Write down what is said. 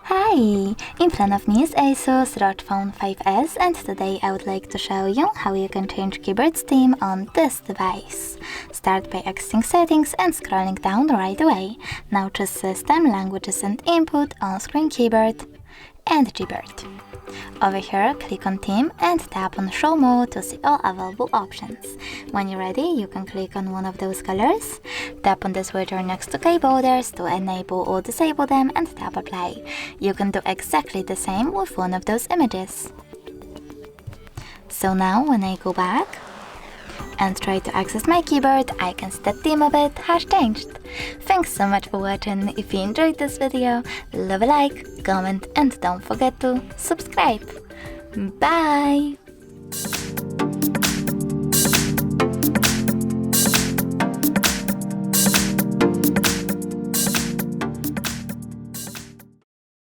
Hi! In front of me is ASUS ROG Phone 5S, and today I would like to show you how you can change keyboard's theme on this device. Start by exiting settings and scrolling down right away. Now choose System, Languages and Input, On-Screen Keyboard and Gboard. Over here, click on Theme and tap on Show More to see all available options. When you're ready, you can click on one of those colors, tap on the switcher next to key borders to enable or disable them and tap Apply. You can do exactly the same with one of those images. So now when I go back and try to access my keyboard, I can see the theme of it has changed. Thanks so much for watching. If you enjoyed this video, leave a like, comment and don't forget to subscribe. Bye!